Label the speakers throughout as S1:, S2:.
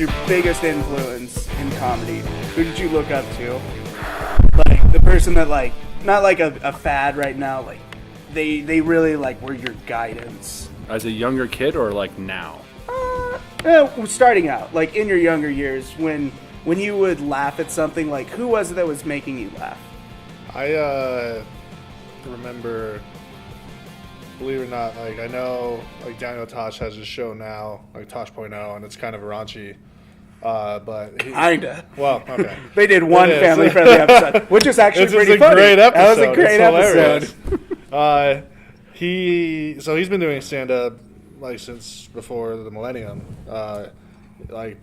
S1: your biggest influence in comedy? Who did you look up to? Like the person that like, not like a fad right now, like they really like were your guidance.
S2: As a younger kid or like now?
S1: Starting out, like in your younger years, when you would laugh at something, like who was it that was making you laugh?
S3: I remember, believe it or not, like I know like Daniel Tosh has his show now, like Tosh.0, and it's kind of raunchy. But
S1: Kinda.
S3: Well, okay.
S1: They did one family-friendly episode, which is actually pretty funny.
S3: Great episode.
S1: That was a great episode.
S3: He's been doing stand-up like since before the millennium. Like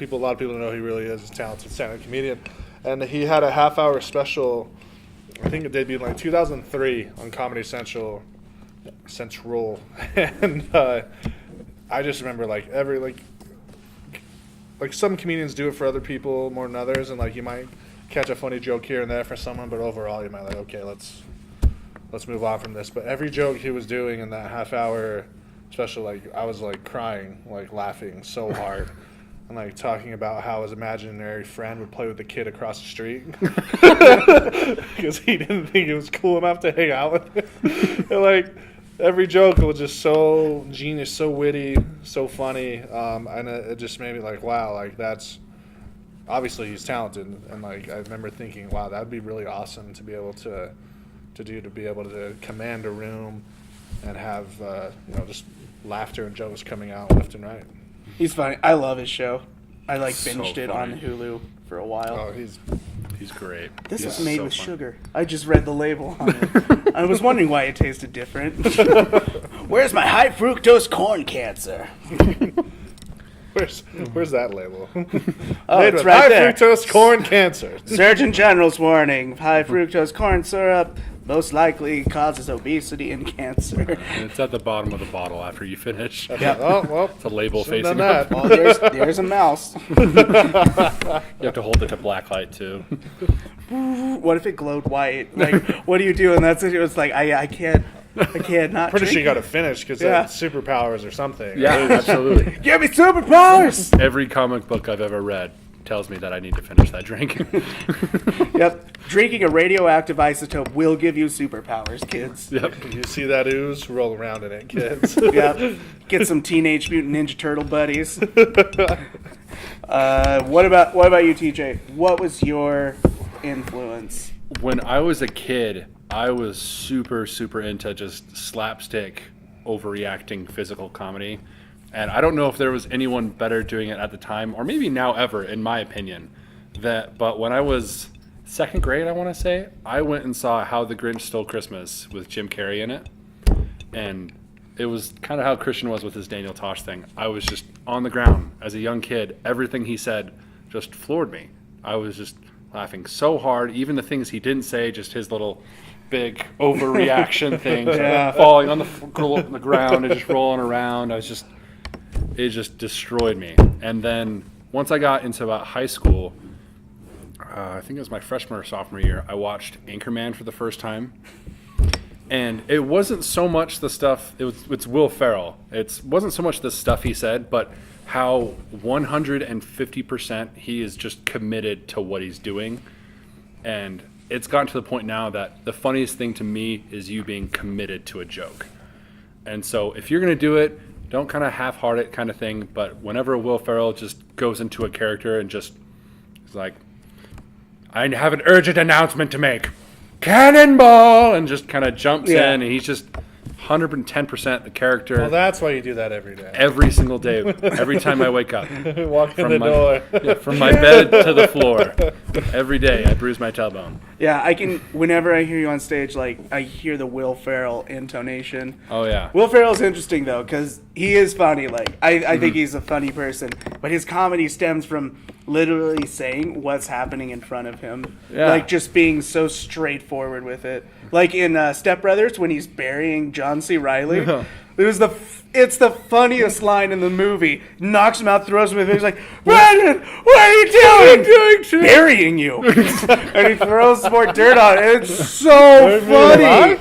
S3: a lot of people know he really is a talented stand-up comedian, and he had a half-hour special. I think it debuted in like 2003 on Comedy Central, and I just remember like some comedians do it for other people more than others, and like you might catch a funny joke here and there for someone, but overall you might like, okay, let's move on from this. But every joke he was doing in that half hour special, like I was like crying, like laughing so hard. And like talking about how his imaginary friend would play with the kid across the street because he didn't think it was cool enough to hang out with him. And like every joke was just so genius, so witty, so funny, and it just made me like, wow, like that's obviously he's talented. And like I remember thinking, wow, that'd be really awesome to be able to be able to command a room and have just laughter and jokes coming out left and right.
S1: He's funny. I love his show. I like binged
S2: So
S1: it on Hulu for a while.
S3: Oh, he's
S2: great.
S1: This
S2: He's
S1: is made
S2: so
S1: with
S2: fun.
S1: sugar. I just read the label on it. I was wondering why it tasted different. Where's my high fructose corn cancer?
S3: Where's that label?
S1: Oh,
S3: Made
S1: it's
S3: with
S1: right
S3: high
S1: there.
S3: fructose corn cancer.
S1: Surgeon General's warning: high fructose corn syrup most likely causes obesity and cancer.
S2: And it's at the bottom of the bottle after you finish.
S1: Yeah.
S3: Oh well,
S2: It's a label
S3: shouldn't
S2: facing
S3: done
S2: up.
S3: that.
S1: Oh, there's a mouse.
S2: You have to hold it to black light too.
S1: What if it glowed white? Like, what do you do? And that's it. It's like I can't not.
S3: Pretty sure
S1: drink
S3: you got to
S1: it.
S3: finish because
S1: Yeah.
S3: superpowers or something.
S2: Yeah, absolutely.
S1: Give me superpowers.
S2: Every comic book I've ever read tells me that I need to finish that drink.
S1: Yep. Drinking a radioactive isotope will give you superpowers, kids.
S2: Yep.
S3: You see that ooze? Roll around in it, kids.
S1: Yep. Get some Teenage Mutant Ninja Turtle buddies. What about you, TJ? What was your influence?
S2: When I was a kid, I was super, super into just slapstick, overreacting physical comedy. And I don't know if there was anyone better doing it at the time, or maybe now ever, in my opinion. But when I was second grade, I want to say, I went and saw How the Grinch Stole Christmas with Jim Carrey in it. And it was kind of how Christian was with his Daniel Tosh thing. I was just on the ground as a young kid. Everything he said just floored me. I was just laughing so hard. Even the things he didn't say, just his little big overreaction things, falling on the ground and just rolling around. It just destroyed me. And then once I got into about high school, I think it was my freshman or sophomore year, I watched Anchorman for the first time. And it wasn't so much the stuff, it's Will Ferrell. It wasn't so much the stuff he said, but how 150% he is just committed to what he's doing. And it's gotten to the point now that the funniest thing to me is you being committed to a joke. And so if you're going to do it, don't kind of half-heart it kind of thing, but whenever Will Ferrell just goes into a character and just is like, I have an urgent announcement to make. Cannonball! And just kind of jumps in, and he's just 110% the character.
S3: Well, that's why you do that every day.
S2: Every single day, every time I wake up.
S3: Walk in the door.
S2: From my bed to the floor. Every day I bruise my tailbone.
S1: Yeah, I can. Whenever I hear you on stage, like I hear the Will Ferrell intonation.
S2: Oh yeah.
S1: Will Ferrell's interesting though, because he is funny. Like I think he's a funny person, but his comedy stems from literally saying what's happening in front of him.
S2: Yeah.
S1: Like just being so straightforward with it. Like in Step Brothers when he's burying John C. Reilly.
S2: Yeah.
S1: It's the funniest line in the movie. Knocks him out, throws him in the face, like, Brandon, what are you doing? Burying you. And he throws some more dirt on it. It's so funny.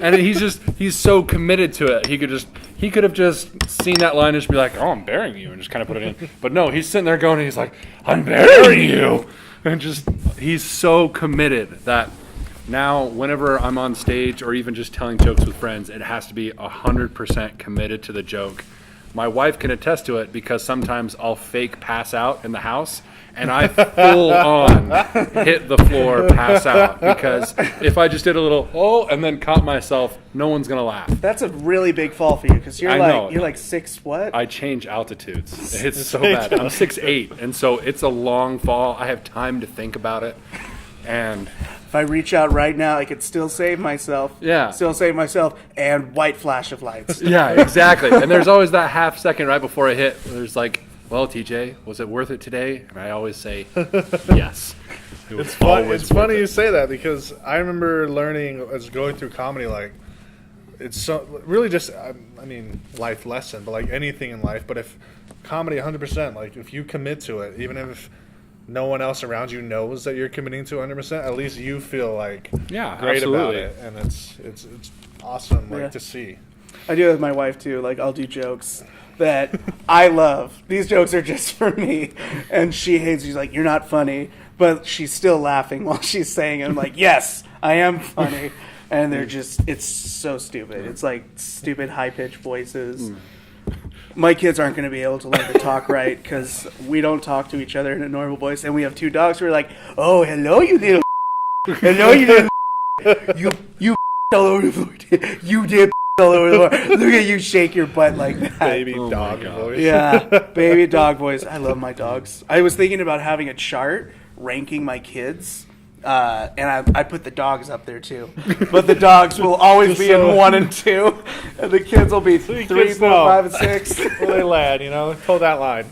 S2: And he's so committed to it. He could just he could have just seen that line and just be like, "Oh, I'm burying you," and just kind of put it in. But no, he's sitting there going, and he's like, "I'm burying you," and just he's so committed that now whenever I'm on stage or even just telling jokes with friends, it has to be 100% committed to the joke. My wife can attest to it because sometimes I'll fake pass out in the house and I full on hit the floor, pass out, because if I just did a little and then caught myself, no one's gonna laugh.
S1: That's a really big fall for you because you're like 6 what?
S2: I change altitudes. It's so bad. I'm 6'8", and so it's a long fall. I have time to think about it, and
S1: if I reach out right now, I could still save myself.
S2: Yeah.
S1: Still save myself, and white flash of lights.
S2: Yeah, exactly. And there's always that half second right before I hit where there's like, well, TJ, was it worth it today? And I always say, yes.
S3: It's funny you say that because I remember learning as going through comedy, like, it's so really just, I mean, life lesson, but like anything in life. But if comedy 100%, like if you commit to it, even if no one else around you knows that you're committing to 100%, at least you feel like great
S2: absolutely.
S3: about it. And it's awesome to see.
S1: I do it with my wife too. Like I'll do jokes that I love. These jokes are just for me. And she hates, she's like, "You're not funny." But she's still laughing while she's saying it. I'm like, "Yes, I am funny." And they're just, it's so stupid. It's like stupid high-pitched voices. My kids aren't going to be able to learn to talk right because we don't talk to each other in a normal voice. And we have 2 dogs who are like, "Oh, hello, you little hello, you little you all over the floor. You did all over the floor. Look at you shake your butt like that."
S3: Baby dog voice.
S1: Yeah, baby dog voice. I love my dogs. I was thinking about having a chart ranking my kids. And I put the dogs up there too, but the dogs will always be in 1 and 2, and the kids will be 3, 4, 5, and 6.
S3: Where they land, hold that line.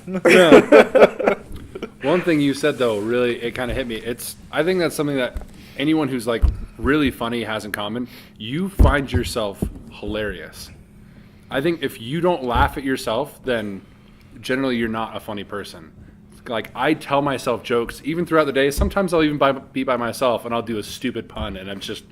S2: One thing you said though, really, it kind of hit me. I think that's something that anyone who's like really funny has in common. You find yourself hilarious. I think if you don't laugh at yourself, then generally you're not a funny person. Like I tell myself jokes even throughout the day. Sometimes I'll even be by myself and I'll do a stupid pun and just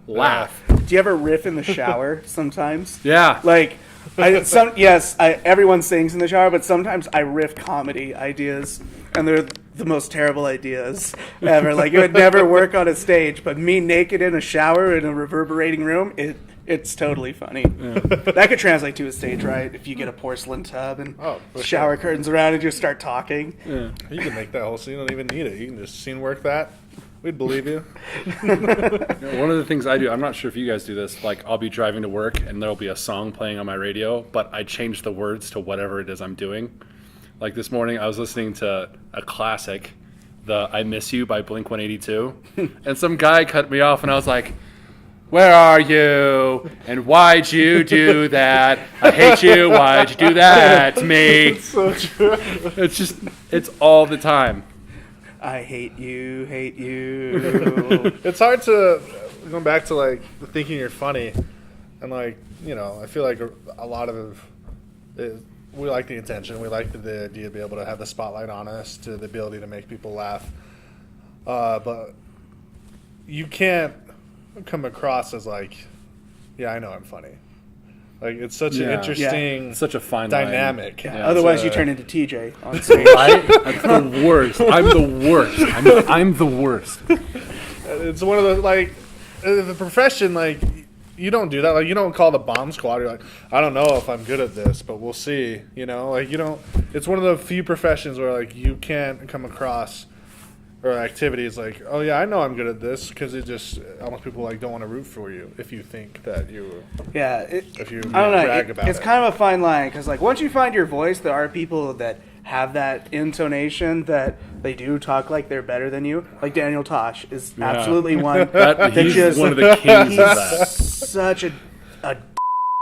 S2: laugh.
S1: Do you ever riff in the shower sometimes?
S2: Yeah.
S1: Like everyone sings in the shower, but sometimes I riff comedy ideas and they're the most terrible ideas ever. Like it would never work on a stage, but me naked in a shower in a reverberating room, it's totally funny. Yeah. That could translate to a stage, right? If you get a porcelain tub and shower curtains around and just start talking.
S3: Yeah. You can make that whole scene. You don't even need it. You can just scene work that. We'd believe you.
S2: One of the things I do, I'm not sure if you guys do this, like I'll be driving to work and there'll be a song playing on my radio, but I change the words to whatever it is I'm doing. Like this morning I was listening to a classic, the I Miss You by Blink-182, and some guy cut me off and I was like, "Where are you? And why'd you do that? I hate you. Why'd you do that to me?"
S3: It's so true.
S2: It's all the time.
S1: I hate you, hate you.
S3: It's hard to, going back to like thinking you're funny, and like, I feel like a lot of it, we like the intention. We like the idea to be able to have the spotlight on us, to the ability to make people laugh. But you can't come across as like, yeah, I know I'm funny. Like it's such an interesting,
S2: such a fine
S3: dynamic.
S1: Yeah. Otherwise, you turn into TJ on stage.
S2: That's the worst. I'm the worst. I'm the worst.
S3: It's one of the like the profession. Like you don't do that. Like you don't call the bomb squad. You're like, I don't know if I'm good at this, but we'll see. Like you don't. It's one of the few professions where like you can't come across or activities like, oh yeah, I know I'm good at this, because it just almost people like don't want to root for you if you think that you.
S1: Yeah,
S3: if you
S1: I don't know.
S3: brag about it.
S1: It's kind of a fine line because like once you find your voice, there are people that have that intonation that they do talk like they're better than you. Like Daniel Tosh is absolutely one.
S2: He's just one of the kings of that.
S1: Such a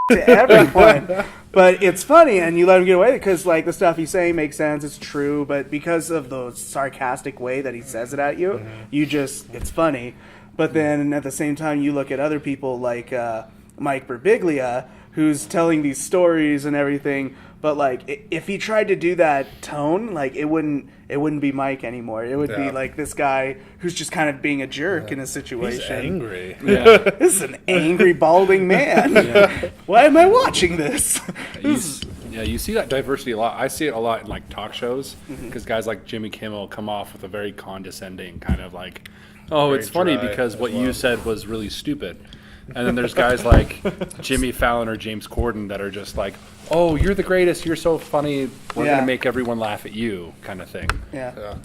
S1: to everyone. But it's funny, and you let him get away because like the stuff he's saying makes sense, it's true, but because of the sarcastic way that he says it at you, it's funny. But then at the same time, you look at other people like Mike Birbiglia, who's telling these stories and everything. But like, if he tried to do that tone, like it wouldn't be Mike anymore. It would be like this guy who's just kind of being a jerk in a situation.
S3: He's angry.
S2: Yeah.
S1: This is an angry, balding man. Why am I watching this?
S2: You see that diversity a lot. I see it a lot in like talk shows because guys like Jimmy Kimmel come off with a very condescending kind of like, oh,
S3: Very
S2: it's funny
S3: dry
S2: because
S3: as
S2: what
S3: well.
S2: you said was really stupid. And then there's guys like Jimmy Fallon or James Corden that are just like, oh, you're the greatest, you're so funny, we're going to make everyone laugh at you kind of thing.
S1: Yeah.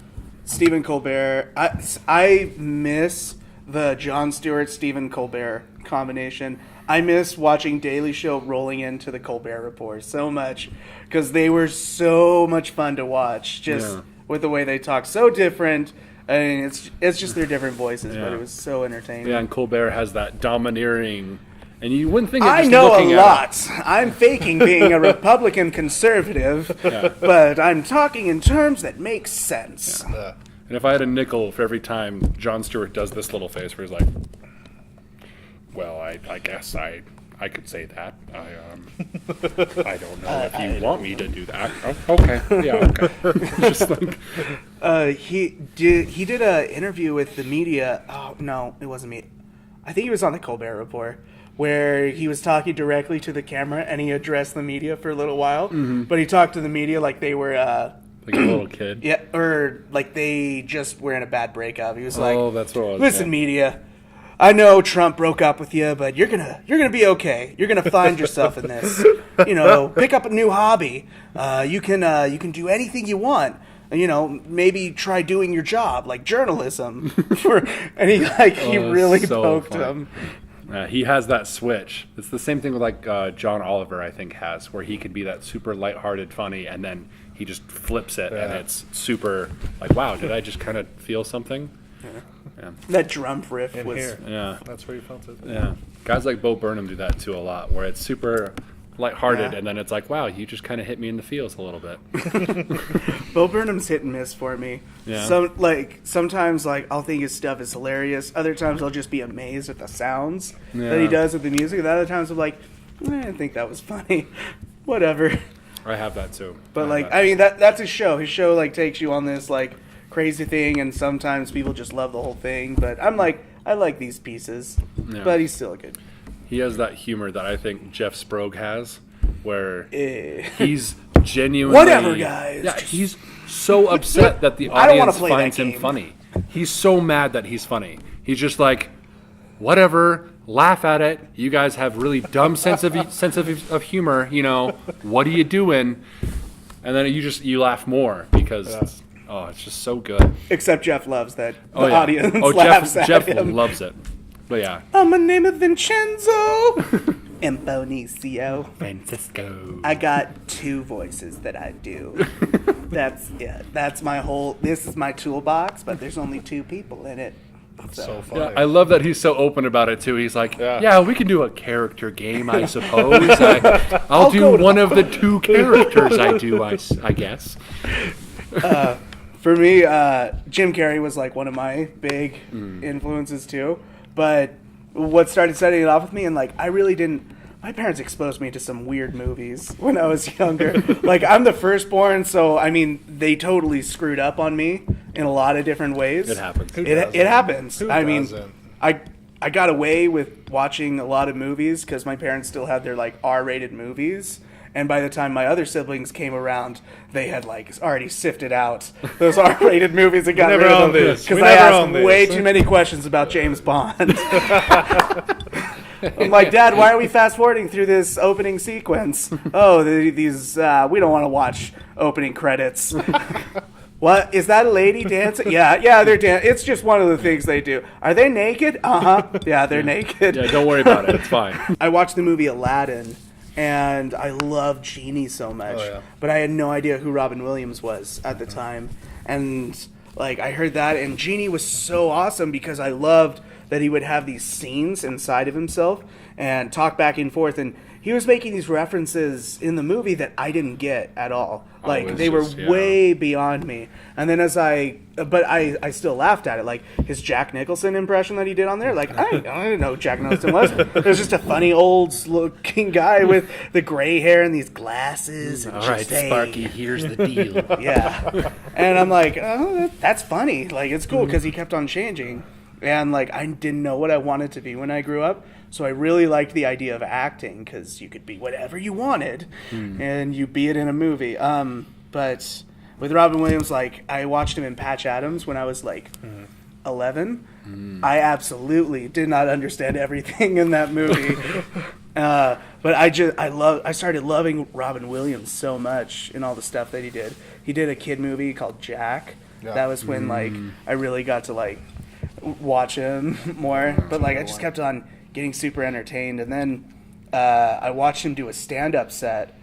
S1: Stephen Colbert. I miss the Jon Stewart Stephen Colbert combination. I miss watching Daily Show rolling into the Colbert Report so much because they were so much fun to watch. Just with the way they talk, so different. I mean, it's just their different voices, but it was so entertaining.
S2: Yeah, and Colbert has that domineering, and you wouldn't think.
S1: I know a lot. I'm faking being a Republican conservative, but I'm talking in terms that make sense.
S3: Yeah.
S2: And if I had a nickel for every time Jon Stewart does this little face where he's like, well, I guess I could say that. I don't know if you want me to do that. Oh, okay. Yeah, okay. Just like...
S1: he did an interview with the media. Oh, no, it wasn't me. I think he was on the Colbert Report, where he was talking directly to the camera, and he addressed the media for a little while. But he talked to the media like they were...
S2: like a little kid.
S1: Yeah, or like they just were in a bad breakup. He was like,
S2: "Oh, that's what I was
S1: listen, media, I know Trump broke up with you, but you're gonna be okay. You're gonna find yourself in this. You know, pick up a new hobby. You can do anything you want. You know, maybe try doing your job like journalism." And he really
S2: so
S1: poked
S2: funny.
S1: him.
S2: He has that switch. It's the same thing with like John Oliver, I think, has, where he could be that super lighthearted, funny, and then he just flips it, and it's super like, wow, did I just kind of feel something? Yeah.
S1: That drum riff
S3: In
S1: was
S3: here.
S2: Yeah.
S3: That's where you felt it.
S2: Yeah. Guys like Bo Burnham do that too a lot, where it's super lighthearted, and then it's like, wow, you just kind of hit me in the feels a little bit.
S1: Bo Burnham's hit and miss for me.
S2: Yeah.
S1: Sometimes I'll think his stuff is hilarious. Other times I'll just be amazed at the sounds that he does with the music. And other times I'm like, I didn't think that was funny. Whatever.
S2: I have that too.
S1: But I mean that's his show. His show takes you on this crazy thing, and sometimes people just love the whole thing. But I'm like, I like these pieces.
S2: Yeah.
S1: But he's still good.
S2: He has that humor that I think Jeff Sprogge has, where he's genuinely...
S1: Whatever, guys.
S2: Yeah, he's so upset that the
S1: I don't wanna
S2: audience
S1: play that
S2: finds him
S1: game.
S2: funny. He's so mad that he's funny. He's just like, whatever, laugh at it. You guys have really dumb sense of humor. You know, what are you doing? And then you laugh more because it's just so good.
S1: Except Jeff loves that the
S2: Oh, yeah.
S1: audience
S2: Oh,
S1: laughs
S2: Jeff
S1: at him.
S2: loves it. But yeah.
S1: My name is Vincenzo. Embonicio.
S2: Francisco.
S1: I got 2 voices that I do. That's it. That's my whole... This is my toolbox, but there's only 2 people in it.
S3: So funny.
S2: Yeah, I love that he's so open about it too. He's like,
S3: Yeah.
S2: we can do a character game, I suppose. I'll do
S1: go to-
S2: one of the 2 characters I guess.
S1: For me, Jim Carrey was one of my big influences too. But what started setting it off with me, and I really didn't... My parents exposed me to some weird movies when I was younger. I'm the firstborn, so I mean, they totally screwed up on me in a lot of different ways.
S2: It happens.
S1: It happens.
S3: Who
S1: I mean,
S3: doesn't?
S1: I got away with watching a lot of movies because my parents still had their R-rated movies. And by the time my other siblings came around, they had already sifted out those R-rated movies and got
S3: never
S1: rid of
S3: owned
S1: them
S3: this.
S1: because
S3: We
S1: I
S3: never
S1: asked
S3: owned this.
S1: way too many questions about James Bond. I'm like, Dad, why are we fast forwarding through this opening sequence? Oh, these we don't want to watch opening credits. What? Is that a lady dancing? Yeah, they're dancing. It's just one of the things they do. Are they naked? Yeah, they're naked.
S2: Yeah, don't worry about it. It's fine.
S1: I watched the movie Aladdin, and I love Genie so much.
S3: Oh, yeah.
S1: But I had no idea who Robin Williams was at the time. And I heard that, and Genie was so awesome because I loved that he would have these scenes inside of himself and talk back and forth, and he was making these references in the movie that I didn't get at all. Like, they were way beyond me. And then I still laughed at it. Like, his Jack Nicholson impression that he did on there, like, I didn't know who Jack Nicholson was. It was just a funny old-looking guy with the gray hair and these glasses. And
S2: all right, Sparky, here's the deal.
S1: Yeah. And I'm like, oh, that's funny. Like, it's cool because he kept on changing. And, like, I didn't know what I wanted to be when I grew up. So I really liked the idea of acting because you could be whatever you wanted and you be it in a movie. But with Robin Williams, like, I watched him in Patch Adams when I was, like, 11. I absolutely did not understand everything in that movie. But I started loving Robin Williams so much in all the stuff that he did. He did a kid movie called Jack. Yeah. That was when, like, I really got to, like, watch him more. But, like, I just kept on getting super entertained. And then I watched him do a stand-up set.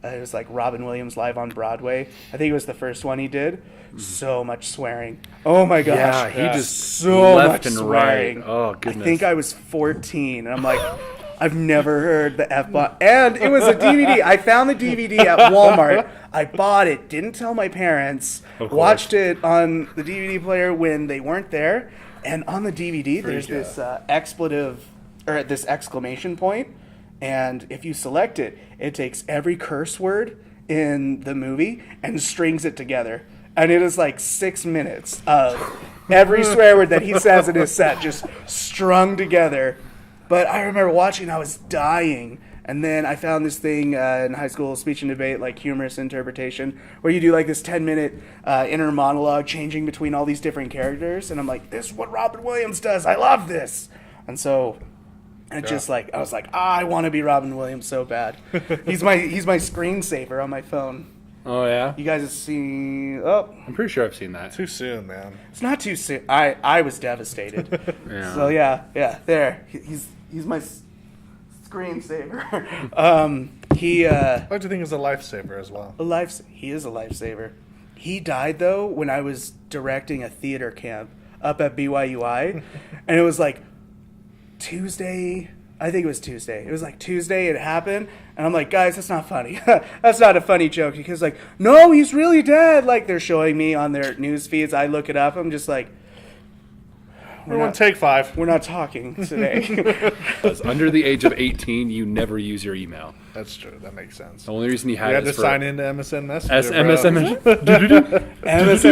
S1: It was like Robin Williams live on Broadway. I think it was the first one he did. So much swearing. Oh my gosh.
S2: Yeah, he just
S1: so
S2: left
S1: much
S2: and
S1: swearing.
S2: right. Oh, goodness.
S1: I think I was 14, and I'm like, I've never heard the F-bomb. And it was a DVD. I found the DVD at Walmart. I bought it, didn't tell my parents, watched it on the DVD player when they weren't there. And on the DVD, there's this expletive, or this exclamation point. And if you select it, it takes every curse word in the movie and strings it together. And it is like 6 minutes of every swear word that he says in his set just strung together. But I remember watching, I was dying. And then I found this thing in high school, speech and debate, like humorous interpretation, where you do like this 10-minute inner monologue changing between all these different characters. And I'm like, this is what Robin Williams does. I love this. And so... And just like, I was like, I want to be Robin Williams so bad. He's my screensaver on my phone.
S2: Oh, yeah?
S1: You guys have seen... Oh.
S2: I'm pretty sure I've seen that.
S3: Too soon, man.
S1: It's not too soon. I was devastated.
S2: Yeah.
S1: So, yeah, there. He's my screensaver. I
S3: like to think he's a lifesaver as well.
S1: He is a lifesaver. He died, though, when I was directing a theater camp up at BYUI. And it was like... Tuesday, I think it was Tuesday. It was like Tuesday, it happened, and I'm like, guys, that's not funny. That's not a funny joke. Because like, no, he's really dead. Like, they're showing me on their news feeds. I look it up. I'm just like,
S3: take 5.
S1: We're not talking today.
S2: Because under the age of 18, you never use your email.
S3: That's true. That makes sense.
S2: The only reason he had
S3: to sign into MSN Messenger.
S1: MSN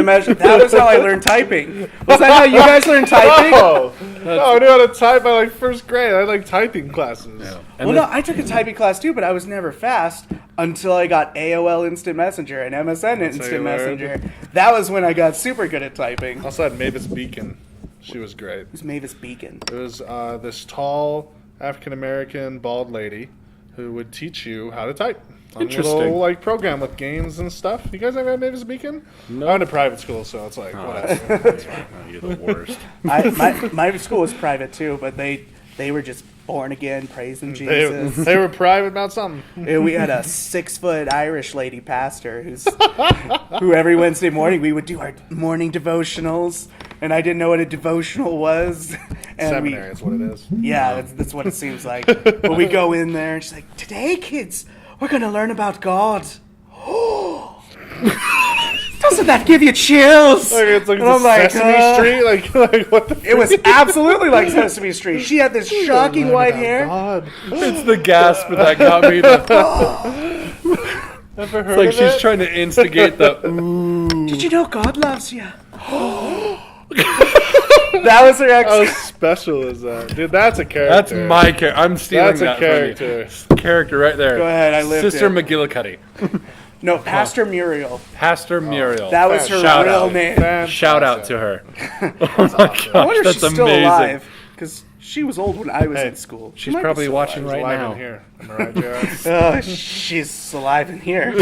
S1: Messenger. That was how I learned typing. Was that how you guys learned typing?
S3: No, I knew how to type by like first grade. I had like typing classes.
S2: Yeah.
S1: Well, no, I took a typing class too, but I was never fast until I got AOL Instant Messenger and MSN Instant Messenger. That was when I got super good at typing.
S3: Also had Mavis Beacon. She was great.
S1: Who's Mavis Beacon?
S3: It was this tall African-American bald lady who would teach you how to type.
S2: Interesting.
S3: A little like program with games and stuff. You guys ever had Mavis Beacon?
S2: No.
S3: I went to private school, so it's like, whatever.
S2: You're the worst.
S1: My school was private too, but they were just born again, praising Jesus.
S3: They were private about something.
S1: And we had a 6-foot Irish lady pastor who every Wednesday morning we would do our morning devotionals, and I didn't know what a devotional was. And
S3: Seminary is what it is.
S1: Yeah, that's what it seems like. But we go in there, and she's like, "Today, kids, we're going to learn about God." Doesn't that give you chills?
S3: Like it's like Sesame Street? Like what the
S1: It was absolutely like Sesame Street. She had this shocking white hair.
S3: God.
S2: It's the gasp that got me.
S3: Ever heard
S2: It's like
S3: of
S2: she's
S3: it?
S2: trying to instigate the ooh.
S1: Did you know God loves you? That was her
S3: How
S1: ex.
S3: special is that? Dude, that's a character.
S2: That's my character. I'm stealing
S3: That's a
S2: that
S3: character.
S2: from you. Character right there.
S1: Go ahead, I lived
S2: Sister
S1: it.
S2: McGillicuddy.
S1: No, Pastor Muriel.
S2: Pastor Muriel.
S1: That was her
S2: Shout
S1: real
S2: out.
S1: name.
S3: Fantastic.
S2: Shout out to her. Oh my gosh,
S1: I wonder if
S2: that's
S1: she's still
S2: amazing.
S1: alive. Because she was old when I was in school. She
S2: She's
S1: might be
S2: probably
S1: still
S2: watching
S1: alive.
S2: right
S3: Live
S2: now.
S3: in here. Am I right, Jared?
S1: Oh, she's alive in here.